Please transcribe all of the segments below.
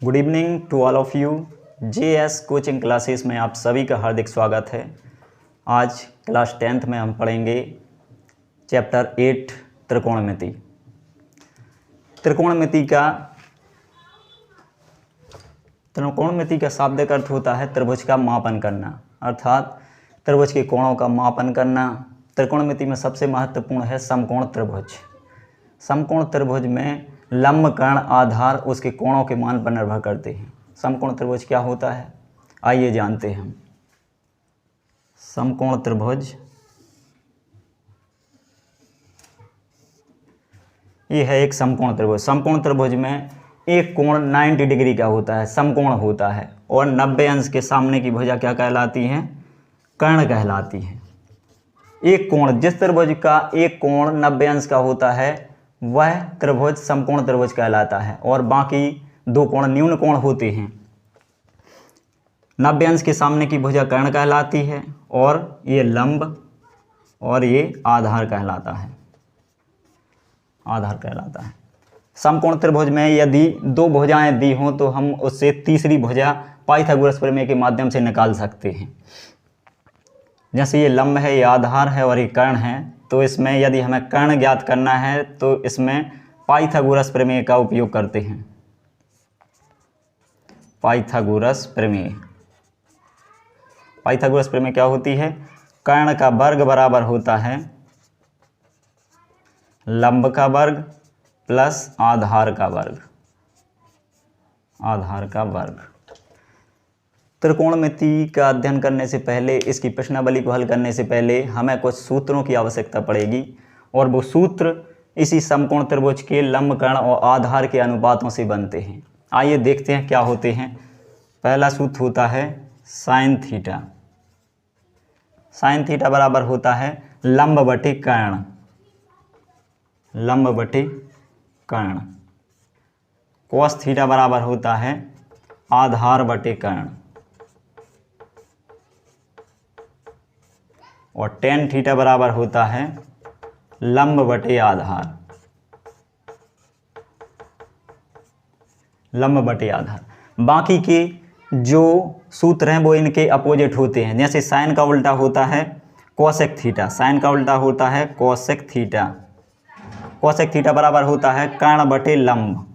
Good evening to all of you. JS coaching classes में आप सभी का हार्दिक स्वागत है। आज क्लास 10th में हम पढ़ेंगे चैप्टर 8 त्रिकोणमिति। त्रिकोणमिति का शाब्दिक अर्थ होता है त्रिभुज का मापन करना, अर्थात त्रिभुज के कोणों का मापन करना। त्रिकोणमिति में सबसे महत्वपूर्ण है समकोण त्रिभुज। समकोण त्रिभुज में लंब कर्ण आधार उसके कोणों के मान पर निर्भर करते हैं। समकोण त्रिभुज क्या होता है, आइए जानते हैं हम। समकोण त्रिभुज ये है एक समकोण त्रिभुज। समकोण त्रिभुज में एक कोण 90 डिग्री का होता है, समकोण होता है, और 90 अंश के सामने की भुजा क्या कहलाती है, कर्ण कहलाती है। एक कोण, जिस त्रिभुज का एक कोण 90 अंश का होता है वह त्रिभुज समकोण त्रिभुज कहलाता है, और बाकी दो कोण न्यून कोण होते हैं। 90 अंश के सामने की भुजा कर्ण कहलाती है, और ये लंब और ये आधार कहलाता है, आधार कहलाता है। समकोण त्रिभुज में यदि दो भुजाएं दी हों तो हम उससे तीसरी भुजा पाइथागोरस प्रमेय के माध्यम से निकाल सकते हैं। जैसे ये लंब है, ये आधार है और ये कर्ण है, तो इसमें यदि हमें कर्ण ज्ञात करना है तो इसमें पाइथागोरस प्रमेय का उपयोग करते हैं। पाइथागोरस प्रमेय, पाइथागोरस प्रमेय क्या होती है, कर्ण का वर्ग बराबर होता है लंब का वर्ग प्लस आधार का वर्ग, आधार का वर्ग। त्रिकोणमिति का अध्ययन करने से पहले, इसकी प्रश्नावली को हल करने से पहले हमें कुछ सूत्रों की आवश्यकता पड़ेगी, और वो सूत्र इसी समकोण त्रिभुज के लंब कर्ण और आधार के अनुपातों से बनते हैं। आइए देखते हैं क्या होते हैं। पहला सूत्र होता है साइन थीटा। साइन थीटा बराबर होता है लंब बटे कर्ण, लंब बटे कर्ण। कोस थीटा बराबर होता है आधार बटे कर्ण, और टेन थीटा बराबर होता है लंब बटे आधार, लंब बटे आधार। बाकी के जो सूत्र हैं वो इनके अपोजिट होते हैं। जैसे साइन का उल्टा होता है कोसेक थीटा, साइन का उल्टा होता है कोसेक थीटा। कोसेक थीटा बराबर होता है कर्ण बटे लंब,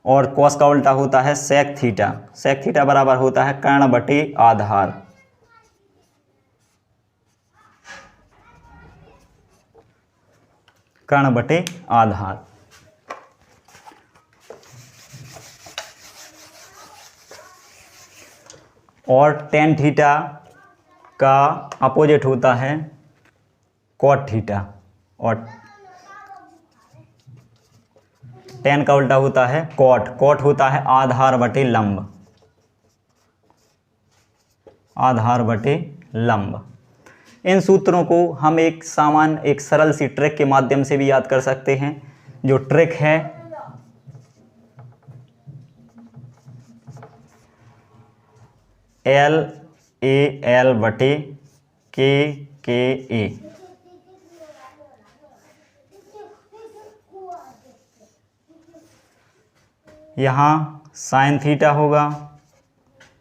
और कोस का उल्टा होता है सेक थीटा। सेक थीटा बराबर होता है कर्ण बटे आधार। कर्ण बटे आधार। और टेन थीटा का अपोजिट होता है कॉट थीटा, और टेन का उल्टा होता है कॉट। कॉट होता है आधार बटे लंब, आधार बटे लंब। इन सूत्रों को हम एक सरल सी ट्रिक के माध्यम से भी याद कर सकते हैं। जो ट्रिक है L A L बटे K K A। यहाँ साइन थीटा होगा,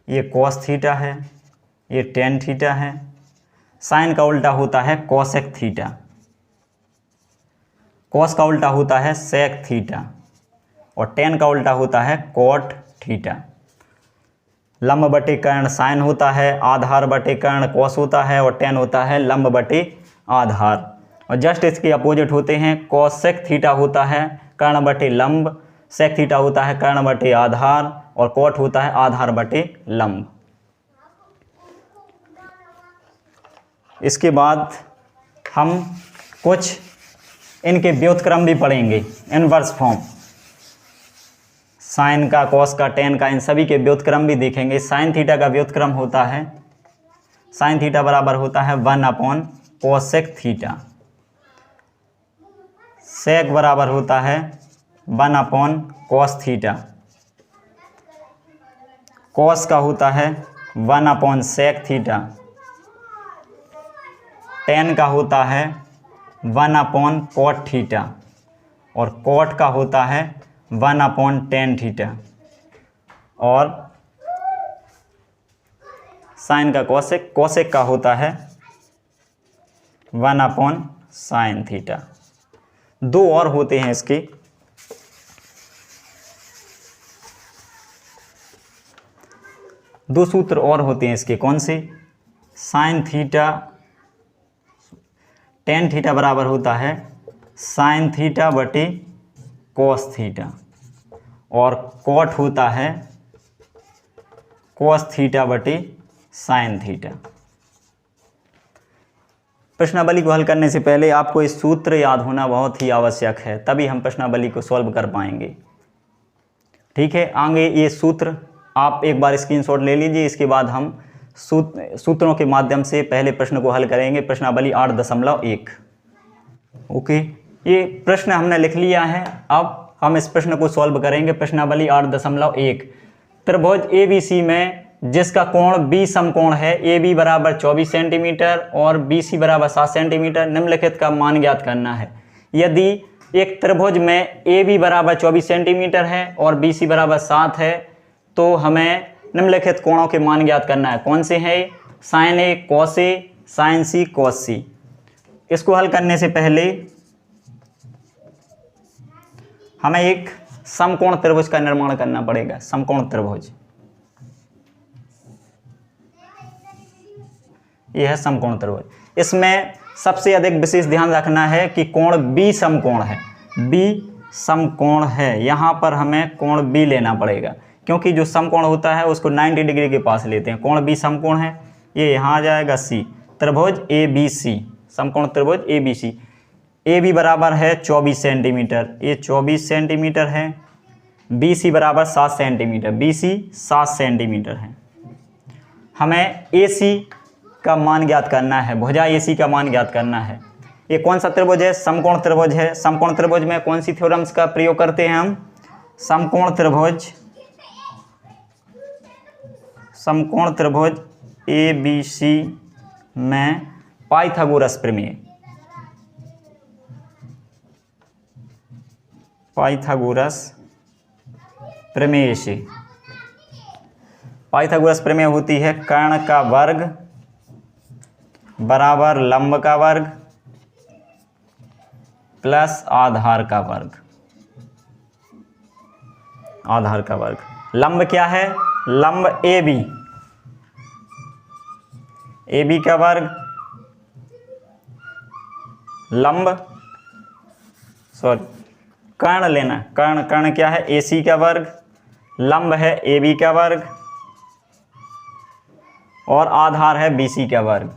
ये कॉस थीटा है, ये टेन थीटा है। साइन का उल्टा होता है कोसेक थीटा, कॉस का उल्टा होता है सेक थीटा, और टेन का उल्टा होता है कॉट थीटा। लंब बटे कर्ण साइन होता है, आधार बटे कर्ण कॉस होता है, और टेन होता है लंब बटे आधार। और जस्ट इसके अपोजिट होते हैं। कोसेक थीटा होता है कर्ण बटे लंब, सेक थीटा होता है कर्ण बटे आधार, और कॉट होता है आधार बटे लंब। इसके बाद हम कुछ इनके व्युत्क्रम भी पढ़ेंगे, इनवर्स फॉर्म। साइन का, कॉस का, टेन का, इन सभी के व्युत्क्रम भी देखेंगे। साइन थीटा का व्युत्क्रम होता है, साइन थीटा बराबर होता है 1 कोसेक थीटा। सेक बराबर होता है 1 कॉस थीटा। कॉस का होता है 1 सेक थीटा। टेन का होता है 1 कॉट थीटा, और कॉट का होता है 1/tan थीटा, और साइन का कोसेक, कोसेक का होता है 1/sin थीटा। दो और होते हैं इसके, दो सूत्र और होते हैं इसके। कौन से? साइन थीटा, tan थीटा बराबर होता है साइन थीटा बटे कॉस थीटा, और कॉट होता है कॉस थीटा बटे साइन थीटा। प्रश्नावली को हल करने से पहले आपको इस सूत्र याद होना बहुत ही आवश्यक है, तभी हम प्रश्नावली को सॉल्व कर पाएंगे। ठीक है, आगे ये सूत्र आप एक बार स्क्रीनशॉट ले लीजिए, इसके बाद हम सूत्रों के माध्यम से पहले प्रश्न को हल करेंगे। प्रश्नावली 8.1। ओके, ये प्रश्न हमने लिख लिया है, अब हम इस प्रश्न को सॉल्व करेंगे। प्रश्नावली 8.1। त्रिभुज ABC में जिसका कोण B समकोण है, AB बराबर 24 सेंटीमीटर और BC बराबर 7 सेंटीमीटर, निम्नलिखित का मान ज्ञात करना है। यदि एक त्रिभुज में AB बराबर 24 सेंटीमीटर है और BC बराबर 7 है, तो हमें निम्नलिखित कोणों के मान ज्ञात करना है। कौन से हैं? Sine A cos A, sine C cos C। इसको हल करने से पहले हमें एक समकोण त्रिभुज का निर्माण करना पड़ेगा। समकोण त्रिभुज, यह है समकोण त्रिभुज। इसमें सबसे अधिक विशेष ध्यान रखना है कि कोण B समकोण है, B समकोण है। यहाँ पर हमें कोण B लेना पड़ेगा, क्योंकि जो समकोण होता है उसको 90 डिग्री के पास लेते हैं। कोण B समकोण है, ये यहाँ आ जाएगा C। त्रिभुज ABC, समकोण त्रिभुज ABC। AB बराबर है 24 सेंटीमीटर, ये 24 सेंटीमीटर है। BC बराबर 7 सेंटीमीटर, BC 7 सेंटीमीटर है। हमें AC का मान ज्ञात करना है, भुजा AC का मान ज्ञात करना है। ये कौन सा त्रिभुज है? समकोण त्रिभुज है। समकोण त्रिभुज में कौन सी थ्योरम्स का प्रयोग करते हैं हम? समकोण त्रिभुज ABC में पाइथागोरस प्रमेय, पाइथागोरस प्रमेय से, पाइथागोरस प्रमेय होती है कर्ण का वर्ग बराबर लंब का वर्ग प्लस आधार का वर्ग। आधार का वर्ग, लंब क्या है? लंब AB का वर्ग, लंब कर्ण लेना, कर्ण क्या है? AC का वर्ग, लंब है AB का वर्ग, और आधार है BC का वर्ग।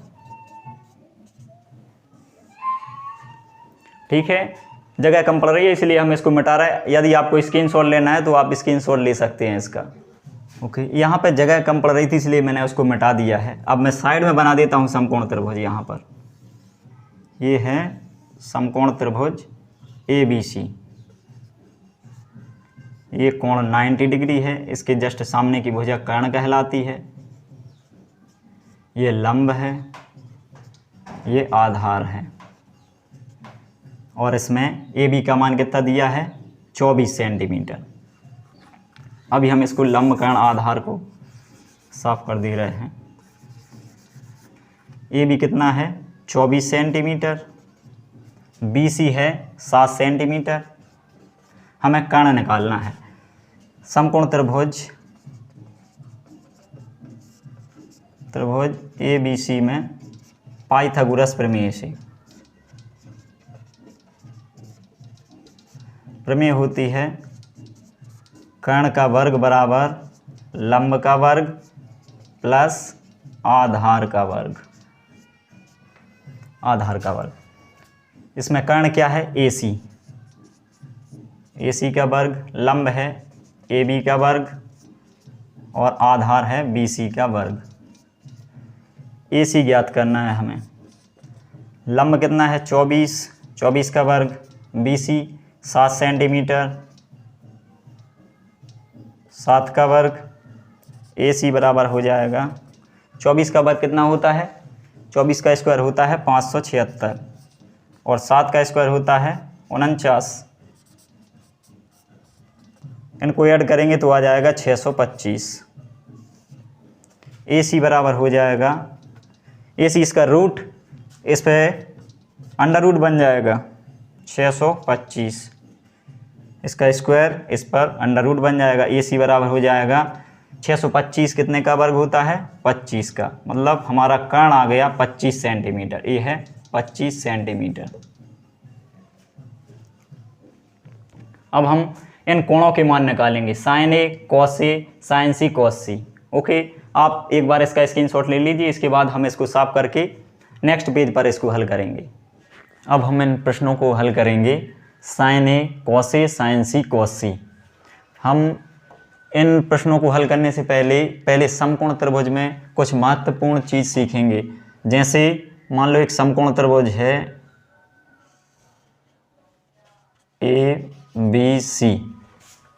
ठीक है, जगह कम पड़ रही है इसलिए हम इसको मिटा रहे हैं। यदि आपको स्क्रीनशॉट लेना है तो आप स्क्रीनशॉट ले सकते हैं इसका। ओके, यहाँ पे जगह कम पड़ रही थी इसलिए मैंने उसको मिटा दिया है। अब मैं साइड में बना देता हूँ समकोण त्रिभुज। यहाँ पर ये है समकोण त्रिभुज ABC। ये कोण 90 डिग्री है, इसके जस्ट सामने की भुजा कर्ण कहलाती है। ये लंब है, ये आधार है, और इसमें AB का मान कितना दिया है? 24 सेंटीमीटर। अभी हम इसको लंब कर्ण आधार को साफ कर दे रहे हैं। AB कितना है? 24 सेंटीमीटर, BC है 7 सेंटीमीटर। हमें कर्ण निकालना है। समकोण त्रिभुज ABC में पाइथागोरस प्रमेय से प्रमेय होती है कर्ण का वर्ग बराबर लंब का वर्ग प्लस आधार का वर्ग। आधार का वर्ग, इसमें कर्ण क्या है? AC का वर्ग, लंब है AB का वर्ग, और आधार है BC का वर्ग। AC ज्ञात करना है हमें। लंब कितना है? 24 का वर्ग, BC 7 सेंटीमीटर, 7 का वर्ग, AC बराबर हो जाएगा 24 का वर्ग कितना होता है? 24 का स्क्वायर होता है 576, और 7 का स्क्वायर होता है 49। इनको ऐड करेंगे तो आ जाएगा 625। AC बराबर हो जाएगा, AC इसका रूट, इस पे अंडर रूट बन जाएगा 625, इसका स्क्वायर, इस पर अंडर रूट बन जाएगा। AC बराबर हो जाएगा 625 कितने का वर्ग होता है? 25 का। मतलब हमारा कर्ण आ गया 25 सेंटीमीटर। ये है 25 सेंटीमीटर। अब हम इन कोणों के मान निकालेंगे, sign A, cos A, sign C, cos C. Okay, आप एक बार इसका स्क्रीनशॉट ले लीजिए, इसके बाद हम इसको साफ करके नेक्स्ट पेज पर इसको हल करेंगे। अब हम इन प्रश्नों को हल करेंगे, sign A, cos A, sign C, cos सी। हम इन प्रश्नों को हल करने से पहले समकोण त्रिभुज में कुछ महत्वपूर्ण चीज़ सीखेंगे। जैसे मान लो एक समकोण त्रिभुज है ABC,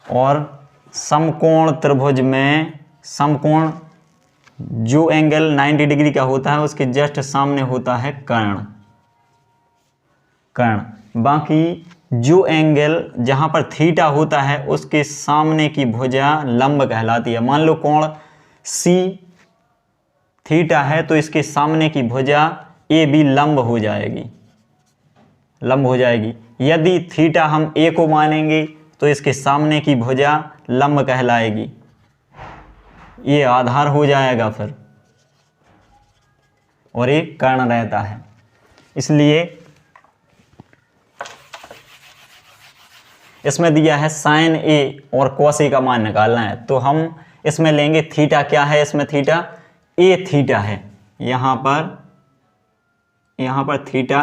और समकोण त्रिभुज में समकोण जो एंगल 90 डिग्री का होता है उसके जस्ट सामने होता है कर्ण। बाकी जो एंगल जहाँ पर थीटा होता है उसके सामने की भुजा लंब कहलाती है। मान लो कोण C थीटा है तो इसके सामने की भुजा AB लंब हो जाएगी। यदि थीटा हम A को मानेंगे तो इसके सामने की भुजा लंब कहलाएगी, ये आधार हो जाएगा फिर, और ये कर्ण रहता है। इसलिए इसमें दिया है साइन ए और कॉस ए का मान निकालना है, तो हम इसमें लेंगे थीटा। क्या है इसमें? थीटा ए थीटा है। यहाँ पर थीटा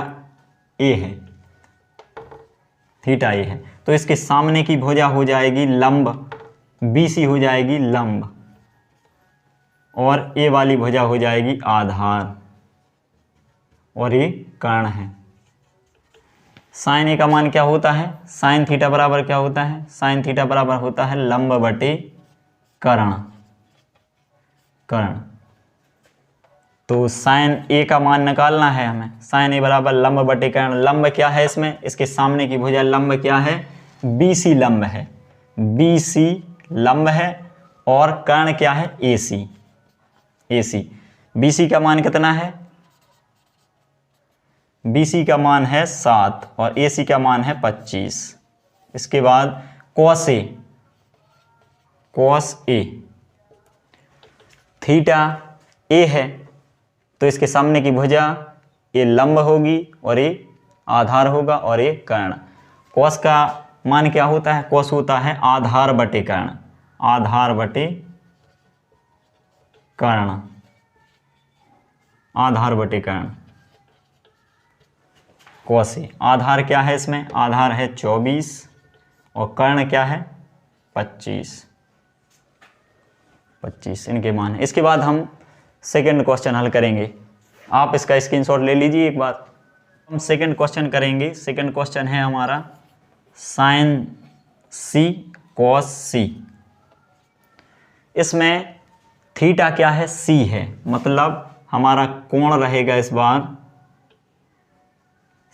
ए है, थीटा ए है, तो इसके सामने की भुजा हो जाएगी लंब, BC हो जाएगी लंब, और ए वाली भुजा हो जाएगी आधार, और ये कर्ण है। साइन ए का मान क्या होता है? साइन थीटा बराबर क्या होता है? साइन थीटा बराबर होता है लंब बटे कर्ण। तो साइन ए का मान निकालना है हमें। साइन ए बराबर लंब बटे कर्ण। लंब क्या है इसमें? इसके सामने की भुजा लंब क्या है? BC लंब है, BC लंब है, और कर्ण क्या है? AC। BC का मान कितना है? BC का मान है 7 और AC का मान है 25। इसके बाद कॉस ए, थीटा A है तो इसके सामने की भुजा ये लंब होगी और ये आधार होगा और ये कर्ण। कॉस का मान क्या होता है? कॉस होता है आधार बटे कर्ण, आधार बटे कर्ण। कॉस ए, आधार क्या है इसमें? आधार है 24 और कर्ण क्या है? 25 इनके मान है। इसके बाद हम सेकंड क्वेश्चन हल करेंगे। आप इसका स्क्रीनशॉट ले लीजिए एक बार। हम सेकंड क्वेश्चन करेंगे। सेकंड क्वेश्चन है हमारा साइन C कॉस C। इसमें थीटा क्या है? C है, मतलब हमारा कोण रहेगा इस बार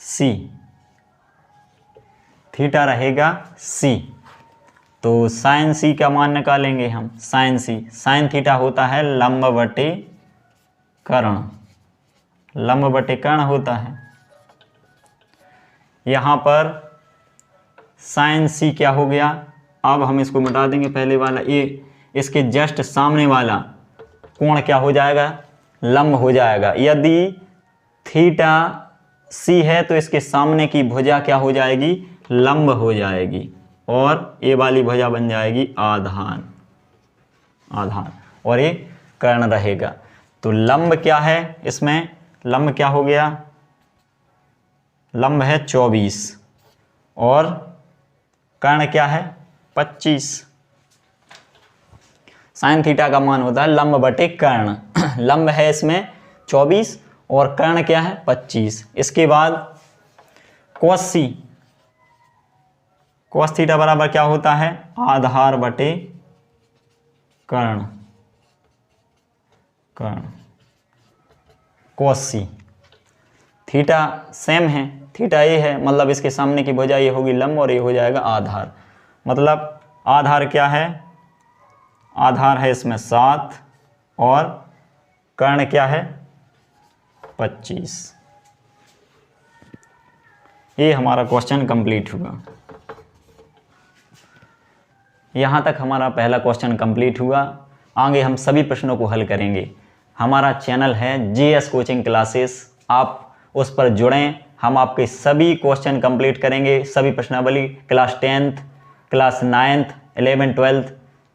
C, थीटा रहेगा C। तो साइन C का मान निकालेंगे हम। साइन C, साइन थीटा होता है लंब बटे कर्ण होता है। यहाँ पर साइन C क्या हो गया? अब हम इसको मिटा देंगे। पहले वाला ये, इसके जस्ट सामने वाला कोण क्या हो जाएगा? लंब हो जाएगा। यदि थीटा C है तो इसके सामने की भुजा क्या हो जाएगी? लंब हो जाएगी, और ये वाली भुजा बन जाएगी आधार, और ये कर्ण रहेगा। तो लंब क्या है इसमें? लंब क्या हो गया? लंब है 24 और कर्ण क्या है? 25। साइन थीटा का मान होता है लंब बटे कर्ण। लंब है इसमें 24 और कर्ण क्या है? 25। इसके बाद कॉस C, कॉस थीटा बराबर क्या होता है? आधार बटे कर्ण। कॉस C, थीटा सेम है, थीटा ये है, मतलब इसके सामने की भुजा ये होगी लंब और ये हो जाएगा आधार। मतलब आधार क्या है, आधार है इसमें 7 और कर्ण क्या है 25। ये हमारा क्वेश्चन कंप्लीट हुआ। यहाँ तक हमारा पहला क्वेश्चन कंप्लीट हुआ। आगे हम सभी प्रश्नों को हल करेंगे। हमारा चैनल है जीएस कोचिंग क्लासेस, आप उस पर जुड़ें। हम आपके सभी क्वेश्चन कंप्लीट करेंगे, सभी प्रश्नावली, class 10th, class 9th, 11th, 12th,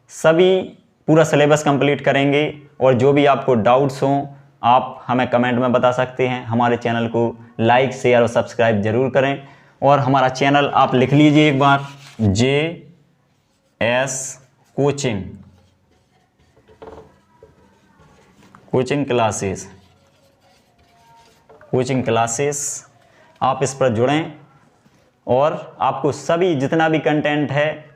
सभी पूरा सिलेबस कंप्लीट करेंगे। और जो भी आपको डाउट्स हों आप हमें कमेंट में बता सकते हैं। हमारे चैनल को लाइक, शेयर और सब्सक्राइब जरूर करें। और हमारा चैनल आप लिख लीजिए एक बार, JS कोचिंग क्लासेस, आप इस पर जुड़ें और आपको सभी जितना भी कंटेंट है,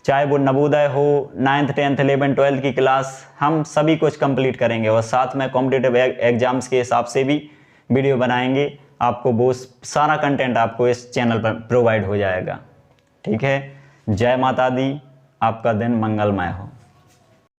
चाहे वो नवोदय हो, 9th, 10th, 11th, 12th की क्लास, हम सभी कुछ कंप्लीट करेंगे और साथ में कॉम्पिटिटिव एग्जाम्स के हिसाब से भी वीडियो बनाएंगे। आपको वो सारा कंटेंट आपको इस चैनल पर प्रोवाइड हो जाएगा। ठीक है, जय माता दी, आपका दिन मंगलमय हो।